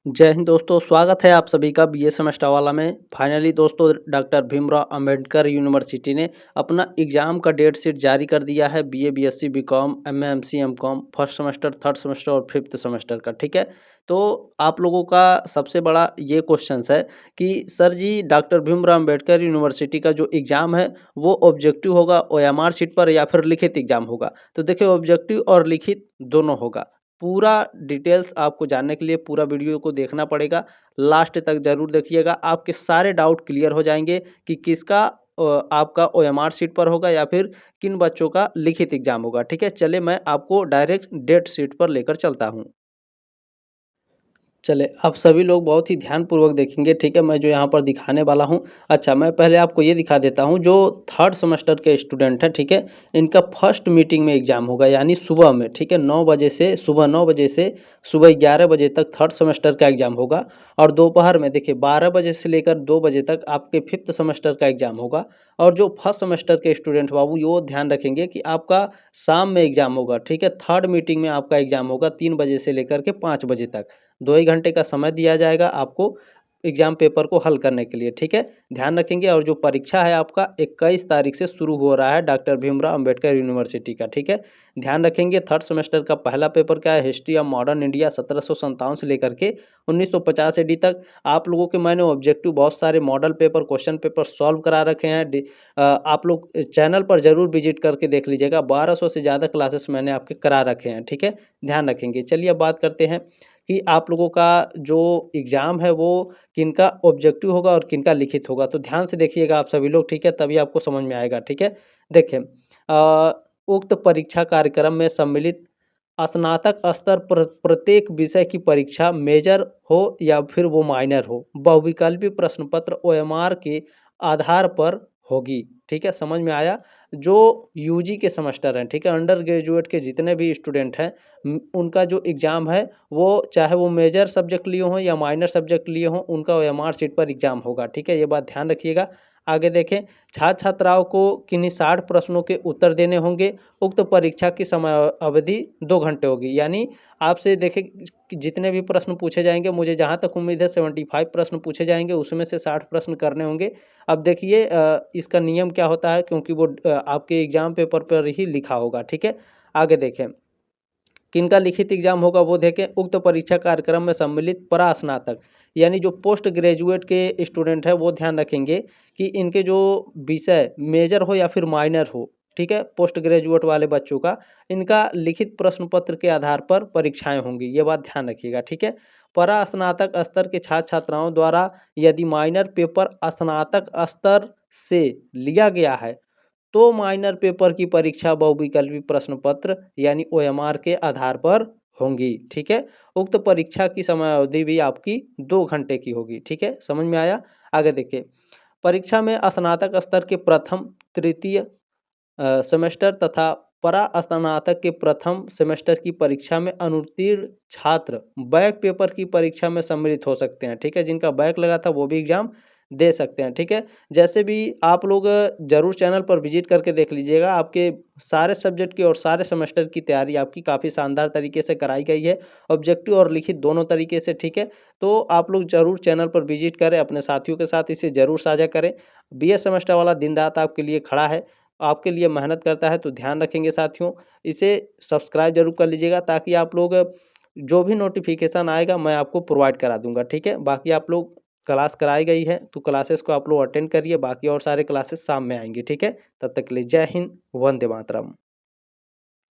जय हिंद दोस्तों, स्वागत है आप सभी का बीए सेमेस्टर वाला में। फाइनली दोस्तों डॉक्टर भीमराव अंबेडकर यूनिवर्सिटी ने अपना एग्ज़ाम का डेट शीट जारी कर दिया है। BA, BSc, BCom, MA, MSc, MCom first semester, third semester और फिफ्थ सेमेस्टर का, ठीक है। तो आप लोगों का सबसे बड़ा ये क्वेश्चंस है कि सर जी डॉक्टर भीमराव अंबेडकर यूनिवर्सिटी का जो एग्ज़ाम है वो ऑब्जेक्टिव होगा ओएमआर शीट पर या फिर लिखित एग्ज़ाम होगा। तो देखिए ऑब्जेक्टिव और लिखित दोनों होगा। पूरा डिटेल्स आपको जानने के लिए पूरा वीडियो को देखना पड़ेगा। लास्ट तक ज़रूर देखिएगा, आपके सारे डाउट क्लियर हो जाएँगे कि किसका आपका ओएमआर शीट पर होगा या फिर किन बच्चों का लिखित एग्ज़ाम होगा, ठीक है? चलिए मैं आपको डायरेक्ट डेट शीट पर लेकर चलता हूँ। चले, आप सभी लोग बहुत ही ध्यानपूर्वक देखेंगे, ठीक है? मैं जो यहाँ पर दिखाने वाला हूँ। अच्छा, मैं पहले आपको ये दिखा देता हूँ, जो थर्ड सेमेस्टर के स्टूडेंट हैं, ठीक है? इनका फर्स्ट मीटिंग में एग्ज़ाम होगा, यानी सुबह में, ठीक है? 9 बजे से सुबह 9 बजे से सुबह 11 बजे तक थर्ड सेमेस्टर का एग्ज़ाम होगा और दोपहर में देखिए 12 बजे से लेकर 2 बजे तक आपके फिफ्थ सेमेस्टर का एग्ज़ाम होगा। और जो फर्स्ट सेमेस्टर के स्टूडेंट बाबू, वो ध्यान रखेंगे कि आपका शाम में एग्ज़ाम होगा, ठीक है? थर्ड मीटिंग में आपका एग्ज़ाम होगा 3 बजे से लेकर के 5 बजे तक। 2 ही घंटे का समय दिया जाएगा आपको एग्ज़ाम पेपर को हल करने के लिए, ठीक है? ध्यान रखेंगे। और जो परीक्षा है आपका 21 तारीख से शुरू हो रहा है डॉक्टर भीमराव अंबेडकर यूनिवर्सिटी का, ठीक है? ध्यान रखेंगे। थर्ड सेमेस्टर का पहला पेपर क्या है? हिस्ट्री ऑफ मॉडर्न इंडिया 1757 से लेकर के 1950 एडी तक। आप लोगों के मैंने ऑब्जेक्टिव बहुत सारे model paper, question paper solve करा रखे हैं। आप लोग चैनल पर ज़रूर विज़िट करके देख लीजिएगा। 1200 से ज़्यादा क्लासेस मैंने आपके करा रखे हैं, ठीक है? ध्यान रखेंगे। चलिए अब बात करते हैं कि आप लोगों का जो एग्ज़ाम है वो किनका ऑब्जेक्टिव होगा और किनका लिखित होगा। तो ध्यान से देखिएगा आप सभी लोग, ठीक है? तभी आपको समझ में आएगा, ठीक है? देखिए उक्त परीक्षा कार्यक्रम में सम्मिलित स्नातक स्तर पर प्रत्येक विषय की परीक्षा मेजर हो या फिर वो माइनर हो, बहुविकल्पी प्रश्न पत्र ओएमआर के आधार पर होगी, ठीक है? समझ में आया? जो यूजी के सेमेस्टर हैं, ठीक है? अंडर ग्रेजुएट के जितने भी स्टूडेंट हैं उनका जो एग्ज़ाम है वो चाहे वो मेजर सब्जेक्ट लिए हों या माइनर सब्जेक्ट लिए हों, उनका ओएमआर शीट पर एग्ज़ाम होगा, ठीक है? ये बात ध्यान रखिएगा। आगे देखें, छात्र-छात्राओं को किन्हीं 60 प्रश्नों के उत्तर देने होंगे। उक्त परीक्षा की समय अवधि 2 घंटे होगी। यानी आपसे देखें कि जितने भी प्रश्न पूछे जाएँगे, मुझे जहाँ तक उम्मीद है 75 प्रश्न पूछे जाएँगे, उसमें से 60 प्रश्न करने होंगे। अब देखिए इसका नियम क्या होता है, क्योंकि वो आपके एग्ज़ाम पेपर पर ही लिखा होगा, ठीक है? आगे देखें, किनका लिखित एग्जाम होगा वो देखें। उक्त परीक्षा कार्यक्रम में सम्मिलित परास्नातक यानी जो पोस्ट ग्रेजुएट के स्टूडेंट हैं वो ध्यान रखेंगे कि इनके जो विषय मेजर हो या फिर माइनर हो, ठीक है? पोस्ट ग्रेजुएट वाले बच्चों का इनका लिखित प्रश्न पत्र के आधार पर परीक्षाएं होंगी, ये बात ध्यान रखिएगा, ठीक है? परास्नातक स्तर के छात्र छात्राओं द्वारा यदि माइनर पेपर स्नातक स्तर से लिया गया है तो माइनर पेपर की परीक्षा बहुविकल्पी प्रश्न पत्र यानी ओएमआर के आधार पर होंगी, ठीक है? उक्त परीक्षा की समयावधि भी आपकी 2 घंटे की होगी, ठीक है? समझ में आया? आगे देखिए, परीक्षा में स्नातक स्तर के प्रथम, तृतीय सेमेस्टर तथा परास्नातक के प्रथम सेमेस्टर की परीक्षा में अनुत्तीर्ण छात्र बैक पेपर की परीक्षा में सम्मिलित हो सकते हैं, ठीक है? जिनका बैक लगा था वो भी एग्ज़ाम दे सकते हैं, ठीक है? जैसे भी आप लोग ज़रूर चैनल पर विज़िट करके देख लीजिएगा, आपके सारे सब्जेक्ट की और सारे सेमेस्टर की तैयारी आपकी काफ़ी शानदार तरीके से कराई गई है, ऑब्जेक्टिव और लिखित दोनों तरीके से, ठीक है? तो आप लोग ज़रूर चैनल पर विज़िट करें, अपने साथियों के साथ इसे ज़रूर साझा करें। बीए सेमेस्टर वाला दिन-रात आपके लिए खड़ा है, आपके लिए मेहनत करता है, तो ध्यान रखेंगे साथियों। इसे सब्सक्राइब ज़रूर कर लीजिएगा ताकि आप लोग जो भी नोटिफ़िकेशन आएगा मैं आपको प्रोवाइड करा दूँगा, ठीक है? बाकी आप लोग क्लास कराई गई है, तो क्लासेस को आप लोग अटेंड करिए, बाकी और सारे क्लासेस शाम में आएँगी, ठीक है? तब तक के लिए जय हिंद, वंदे मातरम।